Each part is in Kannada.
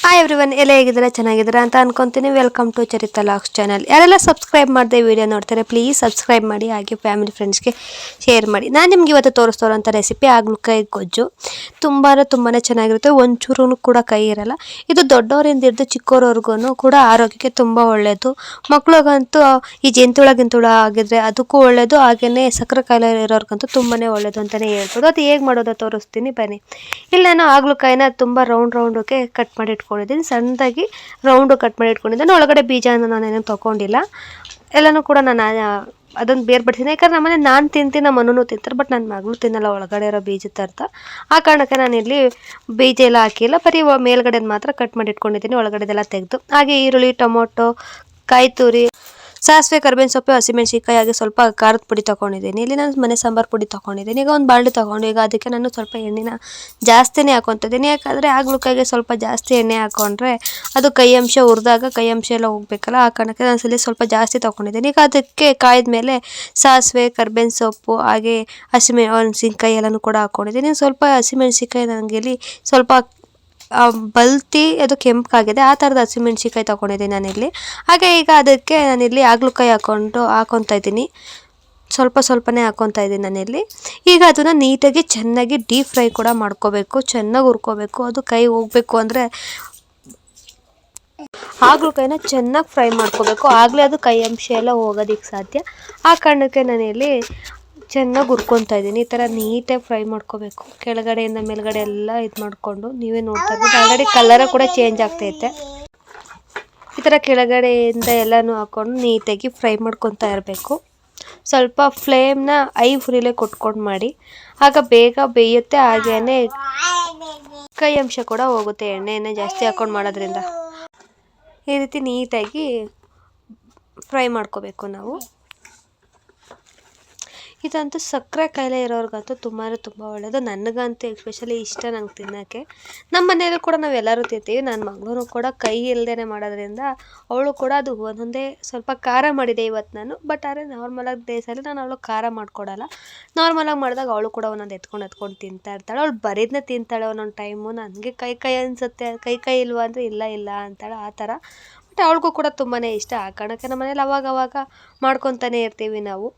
ಹಾಯ್ ಎವ್ರಿವನ್, ಎಲ್ಲ ಹೇಗಿದ್ದೀರಾ? ಚೆನ್ನಾಗಿದ್ದೀರಾ ಅಂತ ಅನ್ಕೊಂತೀನಿ. Welcome to Charitha logs channel. ಯಾರೆಲ್ಲ ಸಬ್ಸ್ಕ್ರೈಬ್ ಮಾಡದೆ ವಿಡಿಯೋ ನೋಡ್ತಾರೆ ಪ್ಲೀಸ್ ಸಬ್ಸ್ಕ್ರೈಬ್ ಮಾಡಿ, ಹಾಗೆ ಫ್ಯಾಮಿಲಿ ಫ್ರೆಂಡ್ಸ್ಗೆ ಶೇರ್ ಮಾಡಿ. ನಾನು ನಿಮ್ಗೆ ಇವತ್ತು ತೋರಿಸ್ತೋರಂಥ ರೆಸಿಪಿ ಹಾಗಲಕಾಯಿ ಗೊಜ್ಜು. ತುಂಬಾ ಚೆನ್ನಾಗಿರುತ್ತೆ. ಒಂಚೂರು ಕೂಡ ಕೈ ಇರಲ್ಲ. ಇದು ದೊಡ್ಡವರಿಂದ ಹಿಡಿದು ಚಿಕ್ಕವರವರೆಗೂ ಕೂಡ ಆರೋಗ್ಯಕ್ಕೆ ತುಂಬ ಒಳ್ಳೆಯದು. ಮಕ್ಳಿಗಂತೂ ಈ ಜಂತುಳ ಆಗಿದ್ರೆ ಅದಕ್ಕೂ ಒಳ್ಳೆಯದು. ಹಾಗೆಯೇ ಸಕ್ಕರೆ ಕಾಯಿಲೆ ಇರೋರ್ಗಂತೂ ತುಂಬಾ ಒಳ್ಳೆಯದು ಅಂತಲೇ ಹೇಳ್ಬೋದು. ಅದು ಹೇಗೆ ಮಾಡೋದು ತೋರಿಸ್ತೀನಿ ಬನ್ನಿ. ಇಲ್ಲಿ ನಾನು ಹಾಗಲಕಾಯಿನ ತುಂಬ ರೌಂಡ್ಗೆ ಕಟ್ ಮಾಡಿ ಇಟ್ಕೊಂಡಿದ್ದೀನಿ. ಸಣ್ಣದಾಗಿ ರೌಂಡು ಕಟ್ ಮಾಡಿ ಇಟ್ಕೊಂಡಿದ್ದೀನಿ. ಒಳಗಡೆ ಬೀಜನ ನಾನೇನು ತೊಗೊಂಡಿಲ್ಲ. ಎಲ್ಲನೂ ಕೂಡ ನಾನು ಅದನ್ನು ಬೇರ್ಪಡಿಸಿದ್ದೀನಿ. ಯಾಕಂದ್ರೆ ನಮ್ಮನೆ ನಾನು ತಿಂತೀನಿ, ನಮ್ಮ ಮನೂ ತಿಂತಾರೆ, ಬಟ್ ನನ್ನ ಮಗಳು ತಿನ್ನಲ್ಲ ಒಳಗಡೆ ಇರೋ ಬೀಜದ ಅರ್ಥ. ಆ ಕಾರಣಕ್ಕೆ ನಾನಿಲ್ಲಿ ಬೀಜ ಎಲ್ಲ ಹಾಕಿಲ್ಲ, ಬರೀ ಮೇಲ್ಗಡೆ ಮಾತ್ರ ಕಟ್ ಮಾಡಿ ಇಟ್ಕೊಂಡಿದ್ದೀನಿ, ಒಳಗಡೆದೆಲ್ಲ ತೆಗೆದು. ಹಾಗೆ ಈರುಳ್ಳಿ, ಟೊಮೊಟೊ, ಕಾಯಿ ತುರಿ, ಸಾಸಿವೆ, ಕರಿಬೇವಿನ ಸೊಪ್ಪು, ಹಸಿಮೆಣಸಿನ್ಕಾಯಿ, ಹಾಗೆ ಸ್ವಲ್ಪ ಖಾರದ ಪುಡಿ ತೊಗೊಂಡಿದ್ದೀನಿ. ಇಲ್ಲಿ ನಾನು ಮನೆ ಸಾಂಬಾರು ಪುಡಿ ತೊಗೊಂಡಿದ್ದೀನಿ. ಈಗ ಒಂದು ಬಾಣಲೆ ತೊಗೊಂಡು ಈಗ ಅದಕ್ಕೆ ನಾನು ಸ್ವಲ್ಪ ಎಣ್ಣೆನ ಜಾಸ್ತಿನೇ ಹಾಕೊತಿದ್ದೀನಿ. ಯಾಕಂದರೆ ಹಾಗಲಕಾಯಿಗೆ ಸ್ವಲ್ಪ ಜಾಸ್ತಿ ಎಣ್ಣೆ ಹಾಕ್ಕೊಂಡ್ರೆ ಅದು ಕೈ ಅಂಶ ಹುರಿದಾಗ ಕೈ ಅಂಶ ಎಲ್ಲ ಹೋಗ್ಬೇಕಲ್ಲ. ಆ ಕಾರಣಕ್ಕೆ ನಾನು ಸ್ವಲ್ಪ ಜಾಸ್ತಿ ತೊಗೊಂಡಿದ್ದೀನಿ. ಈಗ ಅದಕ್ಕೆ ಕಾಯ್ದ ಮೇಲೆ ಸಾಸಿವೆ, ಕರಿಬೇವಿನ ಸೊಪ್ಪು, ಹಾಗೆ ಹಸಿಮೆಣಸಿನ್ಕಾಯಿ ಎಲ್ಲನೂ ಕೂಡ ಹಾಕ್ಕೊಂಡಿದ್ದೀನಿ. ಸ್ವಲ್ಪ ಹಸಿಮೆಣಸಿನ್ಕಾಯಿ ನನಗೆ ಇಲ್ಲಿ ಸ್ವಲ್ಪ ಬಲ್ತಿ ಅದು ಕೆಂಪಾಗಿದೆ, ಆ ಥರದ ಹಸಿಮೆಣ್ಸಿಕಾಯಿ ತೊಗೊಂಡಿದ್ದೀನಿ ನಾನಿಲ್ಲಿ. ಹಾಗೆ ಈಗ ಅದಕ್ಕೆ ನಾನಿಲ್ಲಿ ಹಾಗಲಕಾಯಿ ಹಾಕ್ಕೊತಾ ಇದ್ದೀನಿ. ಸ್ವಲ್ಪನೇ ಹಾಕ್ಕೊತಾ ಇದ್ದೀನಿ ನಾನಿಲ್ಲಿ. ಈಗ ಅದನ್ನು ನೀಟಾಗಿ ಚೆನ್ನಾಗಿ ಡೀಪ್ ಫ್ರೈ ಕೂಡ ಮಾಡ್ಕೋಬೇಕು, ಚೆನ್ನಾಗಿ ಹುರ್ಕೋಬೇಕು. ಅದು ಕೈ ಹೋಗಬೇಕು ಅಂದರೆ ಹಾಗಲಕಾಯಿನ ಚೆನ್ನಾಗಿ ಫ್ರೈ ಮಾಡ್ಕೋಬೇಕು, ಆಗಲೇ ಅದು ಕೈ ಅಂಶ ಎಲ್ಲ ಹೋಗೋದಕ್ಕೆ ಸಾಧ್ಯ. ಆ ಕಾರಣಕ್ಕೆ ನಾನಿಲ್ಲಿ ಚೆನ್ನಾಗಿ ಹುರ್ಕೊತಾ ಇದ್ದೀನಿ. ಈ ಥರ ನೀಟಾಗಿ ಫ್ರೈ ಮಾಡ್ಕೋಬೇಕು, ಕೆಳಗಡೆಯಿಂದ ಮೇಲ್ಗಡೆ ಎಲ್ಲ ಇದು ಮಾಡಿಕೊಂಡು. ನೀವೇ ನೋಡ್ತಾ ಇರ್ಬೋದು ಆಲ್ರೆಡಿ ಕಲರ್ ಕೂಡ ಚೇಂಜ್ ಆಗ್ತೈತೆ. ಈ ಥರ ಕೆಳಗಡೆಯಿಂದ ಎಲ್ಲನೂ ಹಾಕ್ಕೊಂಡು ನೀಟಾಗಿ ಫ್ರೈ ಮಾಡ್ಕೊತಾ ಇರಬೇಕು. ಸ್ವಲ್ಪ ಫ್ಲೇಮ್ನ ಹೈ ಫ್ಲೇಮಲ್ಲೇ ಕೊಟ್ಕೊಂಡು ಮಾಡಿ, ಆಗ ಬೇಗ ಬೇಯುತ್ತೆ. ಹಾಗೇ ಕೈ ಅಂಶ ಕೂಡ ಹೋಗುತ್ತೆ ಎಣ್ಣೆಯನ್ನು ಜಾಸ್ತಿ ಹಾಕ್ಕೊಂಡು ಮಾಡೋದ್ರಿಂದ. ಈ ರೀತಿ ನೀಟಾಗಿ ಫ್ರೈ ಮಾಡ್ಕೋಬೇಕು ನಾವು. ಇದಂತೂ ಸಕ್ಕರೆ ಕಾಯಿಲೆ ಇರೋರ್ಗಂತೂ ತುಂಬ ಒಳ್ಳೆಯದು. ನನಗಂತೂ ಎಸ್ಪೆಷಲಿ ಇಷ್ಟ ನಂಗೆ ತಿನ್ನೋಕ್ಕೆ. ನಮ್ಮ ಮನೆಯಲ್ಲೂ ಕೂಡ ನಾವು ಎಲ್ಲರೂ ತಿಂತೀವಿ. ನನ್ನ ಮಗಳೂ ಕೂಡ ಕೈ ಇಲ್ಲದೇ ಮಾಡೋದ್ರಿಂದ ಅವಳು ಕೂಡ ಅದು ಒಂದೊಂದೇ ಸ್ವಲ್ಪ ಖಾರ ಮಾಡಿದೆ ಇವತ್ತು ನಾನು. ಬಟ್ ಆದರೆ ನಾರ್ಮಲಾಗಿ ಡೇಸಲ್ಲಿ ನಾನು ಅವಳು ಖಾರ ಮಾಡಿಕೊಡಲ್ಲ. ನಾರ್ಮಲಾಗಿ ಮಾಡಿದಾಗ ಅವಳು ಕೂಡ ಒಂದೊಂದು ಎತ್ಕೊಂಡು ತಿಂತಾ ಇರ್ತಾಳೆ. ಅವಳು ಬರೀದನ್ನೇ ತಿಂತಾಳೆ ಒಂದೊಂದು ಟೈಮು. ನನಗೆ ಕೈ ಅನಿಸುತ್ತೆ, ಕೈ ಇಲ್ವಾ ಅಂದರೆ ಇಲ್ಲ ಅಂತಾಳೆ, ಆ ಥರ. ಬಟ್ ಅವಳಿಗೂ ಕೂಡ ತುಂಬಾ ಇಷ್ಟ. ಆ ಕಾರಣಕ್ಕೆ ನಮ್ಮ ಮನೇಲಿ ಅವಾಗ ಮಾಡ್ಕೊತಾನೆ ಇರ್ತೀವಿ ನಾವು.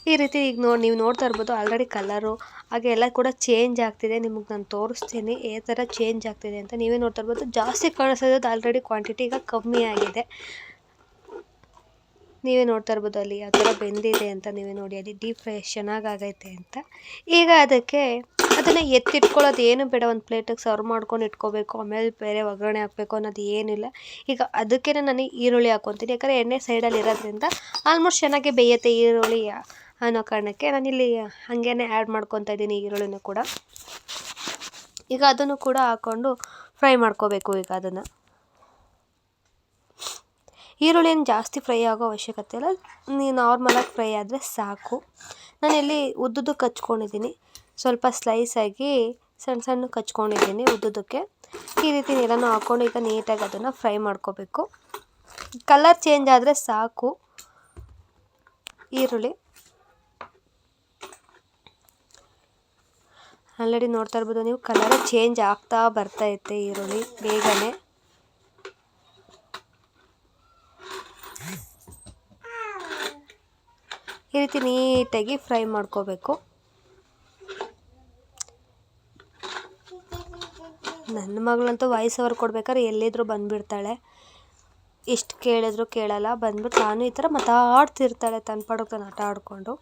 ಈ ರೀತಿ ಈಗ ನೀವು ನೋಡ್ತಾ ಇರ್ಬೋದು ಆಲ್ರೆಡಿ ಕಲರು ಹಾಗೆ ಎಲ್ಲ ಕೂಡ ಚೇಂಜ್ ಆಗ್ತಿದೆ. ನಿಮಗೆ ನಾನು ತೋರಿಸ್ತೀನಿ ಯಾವ ಥರ ಚೇಂಜ್ ಆಗ್ತಿದೆ ಅಂತ. ನೀವೇ ನೋಡ್ತಾ ಇರ್ಬೋದು. ಜಾಸ್ತಿ ಕಾಣಿಸೋದು ಆಲ್ರೆಡಿ ಕ್ವಾಂಟಿಟಿ ಈಗ ಕಮ್ಮಿ ಆಗಿದೆ. ನೀವೇ ನೋಡ್ತಾ ಇರ್ಬೋದು ಅಲ್ಲಿ ಯಾವ ಥರ ಬೆಂದಿದೆ ಅಂತ. ನೀವೇ ನೋಡಿ ಅಲ್ಲಿ ಡೀಪ್ ಫ್ರೈ ಚೆನ್ನಾಗೈತೆ ಅಂತ. ಈಗ ಅದನ್ನು ಎತ್ತಿಟ್ಕೊಳ್ಳೋದು ಏನು ಬೇಡ, ಒಂದು ಪ್ಲೇಟಿಗೆ ಸರ್ವ್ ಮಾಡ್ಕೊಂಡು ಇಟ್ಕೋಬೇಕು. ಆಮೇಲೆ ಬೇರೆ ಒಗ್ಗರಣೆ ಹಾಕಬೇಕು ಅನ್ನೋದು ಏನಿಲ್ಲ. ಈಗ ಅದಕ್ಕೇ ನಾನು ಈರುಳ್ಳಿ ಹಾಕ್ಕೊತೀನಿ. ಯಾಕಂದರೆ ಎಣ್ಣೆ ಸೈಡಲ್ಲಿ ಇರೋದ್ರಿಂದ ಆಲ್ಮೋಸ್ಟ್ ಚೆನ್ನಾಗಿ ಬೇಯುತ್ತೆ ಈರುಳ್ಳಿ ಅನ್ನೋ ಕಾರಣಕ್ಕೆ ನಾನಿಲ್ಲಿ ಹಾಗೇ ಆ್ಯಡ್ ಮಾಡ್ಕೊತಾ ಇದ್ದೀನಿ ಈರುಳ್ಳಿನೂ ಕೂಡ. ಈಗ ಅದನ್ನು ಕೂಡ ಹಾಕ್ಕೊಂಡು ಫ್ರೈ ಮಾಡ್ಕೋಬೇಕು. ಈಗ ಅದನ್ನು ಈರುಳ್ಳಿನ ಜಾಸ್ತಿ ಫ್ರೈ ಆಗೋ ಅವಶ್ಯಕತೆ ಇಲ್ಲ, ನೀವು ನಾರ್ಮಲಾಗಿ ಫ್ರೈ ಆದರೆ ಸಾಕು. ನಾನಿಲ್ಲಿ ಉದ್ದುದಕ್ಕೆ ಹಚ್ಕೊಂಡಿದ್ದೀನಿ, ಸ್ವಲ್ಪ ಸ್ಲೈಸಾಗಿ ಸಣ್ಣ ಹಚ್ಕೊಂಡಿದ್ದೀನಿ ಉದ್ದುದಕ್ಕೆ. ಈ ರೀತಿ ಎಲ್ಲನೂ ಹಾಕ್ಕೊಂಡು ಈಗ ನೀಟಾಗಿ ಅದನ್ನು ಫ್ರೈ ಮಾಡ್ಕೋಬೇಕು. ಕಲರ್ ಚೇಂಜ್ ಆದರೆ ಸಾಕು ಈರುಳ್ಳಿ. ಆಲ್ರೆಡಿ ನೋಡ್ತಾ ಇರ್ಬೋದು ನೀವು, ಕಲರ್ ಚೇಂಜ್ ಆಗ್ತಾ ಬರ್ತೈತೆ ಈರುಳ್ಳಿ ಬೇಗನೆ. ಈ ರೀತಿ ನೀಟಾಗಿ ಫ್ರೈ ಮಾಡ್ಕೋಬೇಕು. ನನ್ನ ಮಗಳಂತೂ ವಾಯ್ಸ್ ಓವರ್ ಕೊಡ್ಬೇಕಾದ್ರೆ ಎಲ್ಲಿದ್ರೂ ಬಂದುಬಿಡ್ತಾಳೆ. ಎಷ್ಟು ಕೇಳಿದ್ರು ಕೇಳಲ್ಲ. ಬಂದ್ಬಿಟ್ಟು ನಾನು ಈ ಥರ ಮಾತಾಡ್ತಿರ್ತಾಳೆ, ತನ್ನ ಪಾಡಕ್ಕೆ ತಾನು ಆಟ ಆಡಿಕೊಂಡು.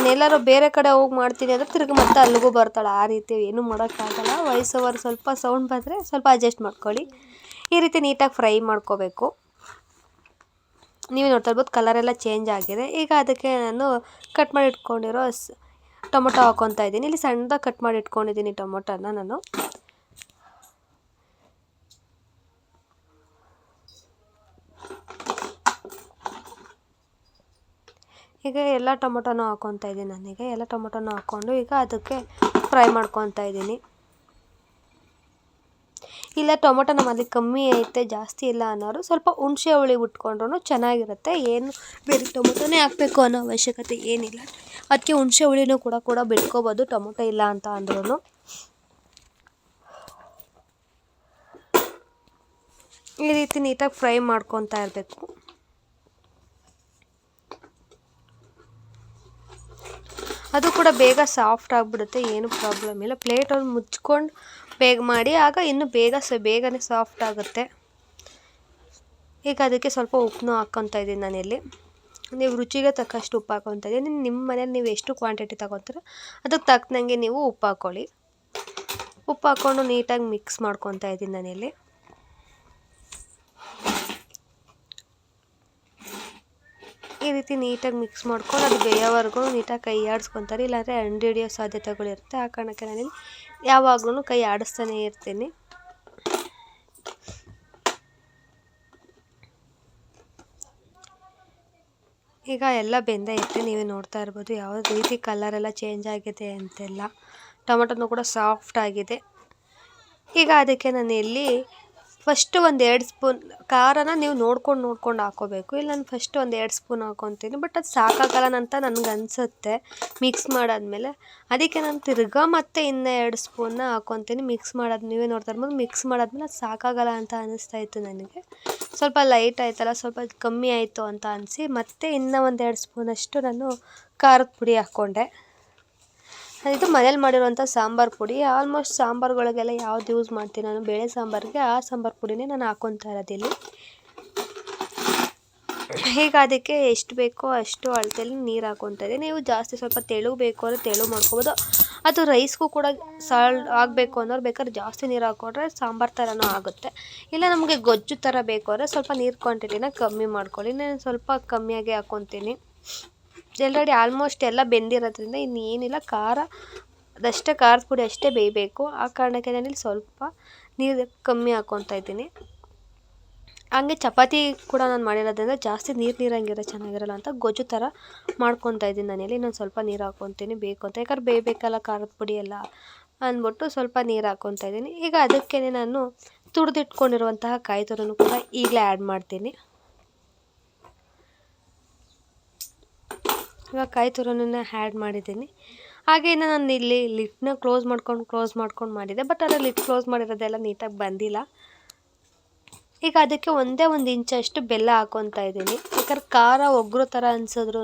ಎಲ್ಲರೂ ಬೇರೆ ಕಡೆ ಹೋಗಿ ಮಾಡ್ತೀನಿ ಅಂದರೆ ತಿರುಗಿ ಮತ್ತೆ ಅಲ್ಲಿಗೂ ಬರ್ತಾಳೆ. ಆ ರೀತಿ ಏನೂ ಮಾಡೋಕ್ಕಾಗಲ್ಲ. ವಾಯ್ಸ್ ಓವರ್ ಸ್ವಲ್ಪ ಸೌಂಡ್ ಬಂದರೆ ಸ್ವಲ್ಪ ಅಡ್ಜಸ್ಟ್ ಮಾಡ್ಕೊಳ್ಳಿ. ಈ ರೀತಿ ನೀಟಾಗಿ ಫ್ರೈ ಮಾಡ್ಕೋಬೇಕು. ನೀವು ನೋಡ್ತಾ ಇರ್ಬೋದು ಕಲರೆಲ್ಲ ಚೇಂಜ್ ಆಗಿದೆ. ಈಗ ಅದಕ್ಕೆ ನಾನು ಕಟ್ ಮಾಡಿ ಇಟ್ಕೊಂಡಿರೋ ಟೊಮೊಟೊ ಹಾಕ್ಕೊತಾ ಇದ್ದೀನಿ. ಇಲ್ಲಿ ಸಣ್ಣದಾಗಿ ಕಟ್ ಮಾಡಿ ಇಟ್ಕೊಂಡಿದ್ದೀನಿ ಟೊಮೊಟೊನ ನಾನು. ಈಗ ಎಲ್ಲ ಟೊಮೊಟೊನೂ ಹಾಕ್ಕೊತಾ ಇದ್ದೀನಿ ನಾನೀಗ. ಎಲ್ಲ ಟೊಮೊಟೊನೂ ಹಾಕ್ಕೊಂಡು ಈಗ ಅದಕ್ಕೆ ಫ್ರೈ ಮಾಡ್ಕೊತಾ ಇದ್ದೀನಿ. ಇಲ್ಲ ಟೊಮೊಟೊ ನಮ್ಮಲ್ಲಿ ಕಮ್ಮಿ ಐತೆ ಜಾಸ್ತಿ ಇಲ್ಲ ಅನ್ನೋರು ಸ್ವಲ್ಪ ಹುಣಸೆ ಹುಳಿ ಬಿಟ್ಕೊಂಡ್ರೂ ಚೆನ್ನಾಗಿರುತ್ತೆ. ಏನು ಬೇರೆ ಟೊಮೊಟೊನೇ ಹಾಕಬೇಕು ಅನ್ನೋ ಅವಶ್ಯಕತೆ ಏನಿಲ್ಲ. ಅದಕ್ಕೆ ಹುಣಸೆ ಹುಳಿನೂ ಕೂಡ ಬಿಟ್ಕೋಬೋದು ಟೊಮೊಟೊ ಇಲ್ಲ ಅಂತ ಅಂದ್ರೂ. ಈ ರೀತಿ ನೀಟಾಗಿ ಫ್ರೈ ಮಾಡ್ಕೊತಾ ಇರಬೇಕು. ಅದು ಕೂಡ ಬೇಗ ಸಾಫ್ಟ್ ಆಗಿಬಿಡುತ್ತೆ, ಏನು ಪ್ರಾಬ್ಲಮ್ ಇಲ್ಲ. ಪ್ಲೇಟಲ್ಲಿ ಮುಚ್ಕೊಂಡು ಬೇಗ ಮಾಡಿ, ಆಗ ಇನ್ನೂ ಬೇಗನೆ ಸಾಫ್ಟ್ ಆಗುತ್ತೆ. ಈಗ ಅದಕ್ಕೆ ಸ್ವಲ್ಪ ಉಪ್ಪನ್ನು ಹಾಕ್ಕೊತಾ ಇದ್ದೀನಿ ನಾನಿಲ್ಲಿ. ನೀವು ರುಚಿಗೆ ತಕ್ಕಷ್ಟು ಉಪ್ಪು ಹಾಕ್ಕೊತಾ ಇದ್ದೀನಿ. ನಿಮ್ಮ ಮನೇಲಿ ನೀವು ಎಷ್ಟು ಕ್ವಾಂಟಿಟಿ ತಗೊತೀರೋ ಅದಕ್ಕೆ ತಕ್ಕನಂಗೆ ನೀವು ಉಪ್ಪು ಹಾಕ್ಕೊಳ್ಳಿ. ಉಪ್ಪು ಹಾಕ್ಕೊಂಡು ನೀಟಾಗಿ ಮಿಕ್ಸ್ ಮಾಡ್ಕೊತಾ ಇದ್ದೀನಿ ನಾನಿಲ್ಲಿ. ಈ ರೀತಿ ನೀಟಾಗಿ ಮಿಕ್ಸ್ ಮಾಡ್ಕೊಂಡು ಅದು ಬೇಯೋವರೆಗೂ ನೀಟಾಗಿ ಕೈ ಆಡಿಸ್ಕೊತಾರೆ, ಇಲ್ಲಾಂದರೆ ಅಂಡು ಹಿಡಿಯೋ ಸಾಧ್ಯತೆಗಳಿರುತ್ತೆ. ಆ ಕಾರಣಕ್ಕೆ ನಾನು ಯಾವಾಗಲೂ ಕೈ ಆಡಿಸ್ತಾನೇ ಇರ್ತೀನಿ. ಈಗ ಎಲ್ಲ ಬೆಂದೈತೆ, ನೀವೇ ನೋಡ್ತಾ ಇರ್ಬೋದು ಯಾವ ರೀತಿ ಕಲರೆಲ್ಲ ಚೇಂಜ್ ಆಗಿದೆ ಅಂತೆಲ್ಲ. ಟೊಮೆಟೊನೂ ಕೂಡ ಸಾಫ್ಟ್ ಆಗಿದೆ. ಈಗ ಅದಕ್ಕೆ ನಾನು ಇಲ್ಲಿ ಫಸ್ಟು 1-2 ಸ್ಪೂನ್ ಖಾರನ ನೀವು ನೋಡ್ಕೊಂಡು ಹಾಕ್ಕೋಬೇಕು. ಇಲ್ಲ ನಾನು ಫಸ್ಟ್ 1-2 ಸ್ಪೂನ್ ಹಾಕ್ಕೊತೀನಿ, ಬಟ್ ಅದು ಸಾಕಾಗಲ್ಲ ಅಂತ ನನಗೆ ಅನಿಸುತ್ತೆ ಮಿಕ್ಸ್ ಮಾಡಾದ್ಮೇಲೆ. ಅದಕ್ಕೆ ನಾನು ತಿರ್ಗಾ ಮತ್ತೆ ಇನ್ನೂ 2 ಸ್ಪೂನ್ನ ಹಾಕ್ಕೊತೀನಿ ಮಿಕ್ಸ್ ಮಾಡೋದು. ನೀವೇ ನೋಡ್ತಾ ಇರ್ಬೋದು ಮಿಕ್ಸ್ ಮಾಡಾದ್ಮೇಲೆ ಅದು ಸಾಕಾಗಲ್ಲ ಅಂತ ಅನ್ನಿಸ್ತಾ ಇತ್ತು ನನಗೆ. ಸ್ವಲ್ಪ ಲೈಟ್ ಆಯ್ತಲ್ಲ, ಸ್ವಲ್ಪ ಕಮ್ಮಿ ಆಯಿತು ಅಂತ ಅನಿಸಿ ಮತ್ತೆ ಇನ್ನೂ 1-2 ಸ್ಪೂನಷ್ಟು ನಾನು ಖಾರದ ಪುಡಿ ಹಾಕ್ಕೊಂಡೆ. ಇದು ಮನೇಲಿ ಮಾಡಿರುವಂಥ ಸಾಂಬಾರು ಪುಡಿ. ಆಲ್ಮೋಸ್ಟ್ ಸಾಂಬಾರುಗಳಿಗೆಲ್ಲ ಯಾವ್ದು ಯೂಸ್ ಮಾಡ್ತೀನಿ ನಾನು, ಬೇಳೆ ಸಾಂಬಾರಿಗೆ ಆ ಸಾಂಬಾರು ಪುಡಿನೇ ನಾನು ಹಾಕ್ಕೊತಾ ಇರೋದಿಲ್ಲಿ. ಈಗ ಅದಕ್ಕೆ ಎಷ್ಟು ಬೇಕೋ ಅಷ್ಟು ಅಳತೆಯಲ್ಲಿ ನೀರು ಹಾಕ್ಕೊತಾ ಇದ್ದೀನಿ. ನೀವು ಜಾಸ್ತಿ ಸ್ವಲ್ಪ ತೆಳು ಬೇಕು ಅಂದರೆ ತೆಳು ಮಾಡ್ಕೊಬೋದು. ಅದು ರೈಸ್ಗೂ ಕೂಡ ಆಗಬೇಕು ಅನ್ನೋರು ಬೇಕಾದ್ರೆ ಜಾಸ್ತಿ ನೀರು ಹಾಕ್ಕೊಂಡ್ರೆ ಸಾಂಬಾರು ಥರನೂ ಆಗುತ್ತೆ. ಇಲ್ಲ ನಮಗೆ ಗೊಜ್ಜು ಥರ ಬೇಕು ಅಂದರೆ ಸ್ವಲ್ಪ ನೀರು ಕ್ವಾಂಟಿಟಿನ ಕಮ್ಮಿ ಮಾಡ್ಕೊಳ್ಳಿ. ನಾನು ಸ್ವಲ್ಪ ಕಮ್ಮಿಯಾಗಿ ಹಾಕ್ಕೊತೀನಿ. ಆಲ್ರೆಡಿ ಆಲ್ಮೋಸ್ಟ್ ಎಲ್ಲ ಬೆಂದಿರೋದ್ರಿಂದ ಇನ್ನೇನಿಲ್ಲ, ಅದಷ್ಟೇ ಖಾರದ ಪುಡಿ ಅಷ್ಟೇ ಬೇಯಬೇಕು. ಆ ಕಾರಣಕ್ಕೆ ನಾನಿಲ್ಲಿ ಸ್ವಲ್ಪ ನೀರು ಕಮ್ಮಿ ಹಾಕ್ಕೊತಾ ಇದ್ದೀನಿ. ಹಂಗೆ ಚಪಾತಿ ಕೂಡ ನಾನು ಮಾಡಿರೋದ್ರಿಂದ ಜಾಸ್ತಿ ನೀರಂಗಿರೋ ಚೆನ್ನಾಗಿರಲ್ಲ ಅಂತ ಗೊಜ್ಜು ಥರ ಮಾಡ್ಕೊತಾ ಇದ್ದೀನಿ ನಾನಿಲ್ಲಿ. ನಾನು ಸ್ವಲ್ಪ ನೀರು ಹಾಕ್ಕೊತೀನಿ ಬೇಕು ಅಂತ, ಯಾಕಂದ್ರೆ ಬೇಯಬೇಕಲ್ಲ ಖಾರದ ಪುಡಿ ಎಲ್ಲ ಅಂದ್ಬಿಟ್ಟು ಸ್ವಲ್ಪ ನೀರು ಹಾಕ್ಕೊತಾ ಇದ್ದೀನಿ. ಈಗ ಅದಕ್ಕೇ ನಾನು ತುರಿದಿಟ್ಕೊಂಡಿರುವಂತಹ ಕಾಯಿ ತುರಿನೂ ಕೂಡ ಈಗಲೇ ಆ್ಯಡ್ ಮಾಡ್ತೀನಿ. ಇವಾಗ ಕಾಯಿ ತುರಿನ ಆ್ಯಡ್ ಮಾಡಿದ್ದೀನಿ. ಹಾಗೆ ನಾನು ಇಲ್ಲಿ ಲಿಡ್ನ ಕ್ಲೋಸ್ ಮಾಡ್ಕೊಂಡು ಮಾಡಿದೆ, ಬಟ್ ಅದರ ಲಿಡ್ ಕ್ಲೋಸ್ ಮಾಡಿರೋದೆಲ್ಲ ನೀಟಾಗಿ ಬಂದಿಲ್ಲ. ಈಗ ಅದಕ್ಕೆ ಒಂದೇ 1 ಇಂಚಷ್ಟು ಬೆಲ್ಲ ಹಾಕ್ಕೊತಾ ಇದ್ದೀನಿ. ಯಾಕಂದ್ರೆ ಖಾರ ಒಗ್ಗರು ಥರ ಅನ್ಸಿದ್ರೂ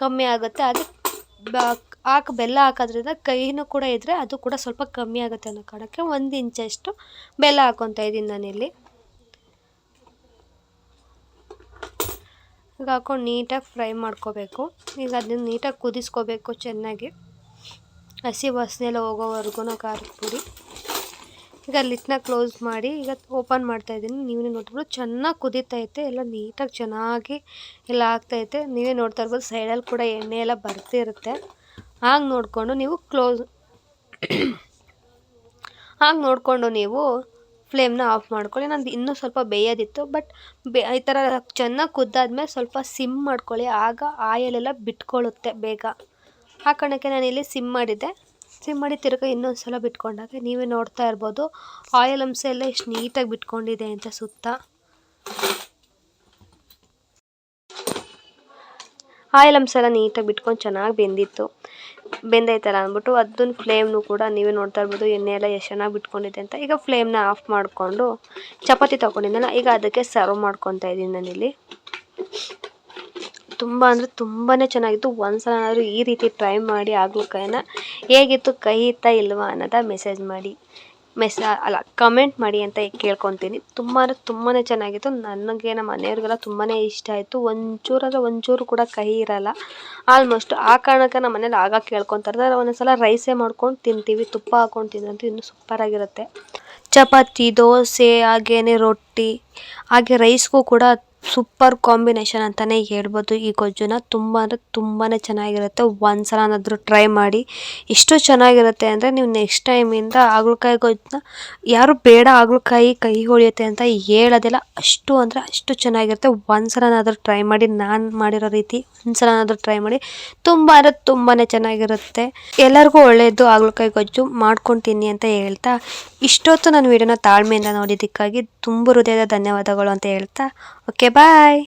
ಕಮ್ಮಿ ಆಗುತ್ತೆ. ಅದಕ್ಕೆ ಬೆಲ್ಲ ಹಾಕೋದ್ರಿಂದ ಕಹಿನೂ ಕೂಡ ಇದ್ದರೆ ಅದು ಕೂಡ ಸ್ವಲ್ಪ ಕಮ್ಮಿ ಆಗುತ್ತೆ ಅನ್ನೋ ಕಾರಣಕ್ಕೆ 1 ಇಂಚಷ್ಟು ಬೆಲ್ಲ ಹಾಕ್ಕೊತಾ ಇದ್ದೀನಿ ನಾನಿಲ್ಲಿ. ಈಗ ಹಾಕ್ಕೊಂಡು ನೀಟಾಗಿ ಫ್ರೈ ಮಾಡ್ಕೋಬೇಕು. ಈಗ ಅದನ್ನ ನೀಟಾಗಿ ಕುದಿಸ್ಕೋಬೇಕು ಚೆನ್ನಾಗಿ, ಹಸಿ ವಾಸನೆ ಎಲ್ಲ ಹೋಗೋವರೆಗೂ ಖಾರದ ಪುಡಿ. ಈಗ ಲಿಡ್ನ ಕ್ಲೋಸ್ ಮಾಡಿ ಈಗ ಓಪನ್ ಮಾಡ್ತಾಯಿದ್ದೀನಿ. ನೀವೇ ನೋಡ್ಬೋದು ಚೆನ್ನಾಗಿ ಕುದೀತೈತೆ, ಎಲ್ಲ ನೀಟಾಗಿ ಚೆನ್ನಾಗಿ ಎಲ್ಲ ಆಗ್ತೈತೆ. ನೀವೇ ನೋಡ್ತಾ ಇರ್ಬೋದು ಸೈಡಲ್ಲಿ ಕೂಡ ಎಣ್ಣೆ ಎಲ್ಲ ಬರ್ತಿರುತ್ತೆ. ಹಾಗೆ ನೋಡಿಕೊಂಡು ನೀವು ಫ್ಲೇಮ್ನ ಆಫ್ ಮಾಡ್ಕೊಳ್ಳಿ. ನಂದು ಇನ್ನೂ ಸ್ವಲ್ಪ ಬೇಯೋದಿತ್ತು, ಬಟ್ ಈ ಥರ ಚೆನ್ನಾಗಿ ಕುದ್ದಾದ್ಮೇಲೆ ಸ್ವಲ್ಪ ಸಿಮ್ ಮಾಡ್ಕೊಳ್ಳಿ, ಆಗ ಆಯಲೆಲ್ಲ ಬಿಟ್ಕೊಳ್ಳುತ್ತೆ ಬೇಗ. ಆ ಕಾರಣಕ್ಕೆ ನಾನಿಲ್ಲಿ ಸಿಮ್ ಮಾಡಿ ತಿರ್ಗಿ ಇನ್ನೊಂದು ಸಲ ಬಿಟ್ಕೊಂಡಾಗ ನೀವೇ ನೋಡ್ತಾ ಇರ್ಬೋದು ಆಯಿಲ್ ಅಂಶ ಎಲ್ಲ ಎಷ್ಟು ನೀಟಾಗಿ ಬಿಟ್ಕೊಂಡಿದೆ ಅಂತ. ಸುತ್ತ ಆಯಿಲ್ ಅಂಶ ಎಲ್ಲ ನೀಟಾಗಿ ಬಿಟ್ಕೊಂಡು ಚೆನ್ನಾಗಿ ಬೆಂದೈತಲ್ಲ ಅಂದ್ಬಿಟ್ಟು ಅದನ್ನ ಫ್ಲೇಮ್ನು ಕೂಡ ನೀವೇ ನೋಡ್ತಾ ಇರ್ಬೋದು ಎಣ್ಣೆ ಎಲ್ಲ ಎಷ್ಟು ಚೆನ್ನಾಗಿ ಬಿಟ್ಕೊಂಡಿದೆ ಅಂತ. ಈಗ ಫ್ಲೇಮ್ನ ಆಫ್ ಮಾಡಿಕೊಂಡು ಚಪಾತಿ ತೊಗೊಂಡಿದ್ದೆನಲ್ಲ ಈಗ ಅದಕ್ಕೆ ಸರ್ವ್ ಮಾಡ್ಕೊತಾ ಇದ್ದೀನಿ ನಾನಿಲ್ಲಿ. ತುಂಬ ಅಂದರೆ ತುಂಬಾ ಚೆನ್ನಾಗಿತ್ತು. ಒಂದ್ಸಲನಾದರೂ ಈ ರೀತಿ ಟ್ರೈ ಮಾಡಿ ಹಾಗಲಕಾಯಿನ. ಹೇಗಿತ್ತು, ಕಹಿತಾ ಇಲ್ವಾ ಅನ್ನೋದ ಕಮೆಂಟ್ ಮಾಡಿ ಅಂತ ಕೇಳ್ಕೊತೀನಿ. ತುಂಬ ಅಂದರೆ ತುಂಬಾ ಚೆನ್ನಾಗಿತ್ತು. ನನಗೆ ನಮ್ಮ ಮನೆಯವ್ರಿಗೆಲ್ಲ ತುಂಬಾ ಇಷ್ಟ ಆಯಿತು. ಒಂಚೂರು ಕೂಡ ಕಹಿ ಇರಲ್ಲ ಆಲ್ಮೋಸ್ಟ್. ಆ ಕಾರಣಕ್ಕೆ ನಮ್ಮ ಮನೇಲಿ ಆಗ ಕೇಳ್ಕೊತಾರೆ. ಒಂದೊಂದ್ಸಲ ರೈಸೇ ಮಾಡ್ಕೊಂಡು ತಿಂತೀವಿ, ತುಪ್ಪ ಹಾಕ್ಕೊಂಡು ತಿಂದಂತೂ ಇನ್ನೂ ಸೂಪರಾಗಿರುತ್ತೆ. ಚಪಾತಿ, ದೋಸೆ, ಹಾಗೇನೆ ರೊಟ್ಟಿ, ಹಾಗೆ ರೈಸ್ಗೂ ಕೂಡ ಸೂಪರ್ ಕಾಂಬಿನೇಷನ್ ಅಂತಲೇ ಹೇಳ್ಬೋದು ಈ ಗೊಜ್ಜುನ. ತುಂಬ ಅಂದರೆ ತುಂಬಾ ಚೆನ್ನಾಗಿರುತ್ತೆ. ಒಂದ್ಸಲನಾದರೂ ಟ್ರೈ ಮಾಡಿ. ಎಷ್ಟು ಚೆನ್ನಾಗಿರುತ್ತೆ ಅಂದರೆ ನೀವು ನೆಕ್ಸ್ಟ್ ಟೈಮಿಂದ ಹಾಗಲಕಾಯಿ ಗೊಜ್ಜನ್ನ ಯಾರು ಬೇಡ ಹಾಗಲಕಾಯಿ ಕಹಿ ಹೊಳೆಯುತ್ತೆ ಅಂತ ಹೇಳೋದಿಲ್ಲ. ಅಷ್ಟು ಅಂದರೆ ಅಷ್ಟು ಚೆನ್ನಾಗಿರುತ್ತೆ. ಒಂದ್ಸಲನಾದರೂ ಟ್ರೈ ಮಾಡಿ, ನಾನು ಮಾಡಿರೋ ರೀತಿ ಒಂದ್ಸಲನಾದರೂ ಟ್ರೈ ಮಾಡಿ. ತುಂಬ ಅಂದರೆ ತುಂಬಾ ಚೆನ್ನಾಗಿರುತ್ತೆ. ಎಲ್ಲರಿಗೂ ಒಳ್ಳೆಯದು ಹಾಗಲಕಾಯಿ ಗೊಜ್ಜು, ಮಾಡ್ಕೊಂಡು ತಿನ್ನಿ ಅಂತ ಹೇಳ್ತಾ ಇಷ್ಟೊತ್ತು ನನ್ನ ವೀಡಿಯೋನ ತಾಳ್ಮೆಯಿಂದ ನೋಡಿದ್ದಕ್ಕಾಗಿ ತುಂಬ ಹೃದಯದ ಧನ್ಯವಾದಗಳು ಅಂತ ಹೇಳ್ತಾ ಓಕೆ ಬಾಯ್.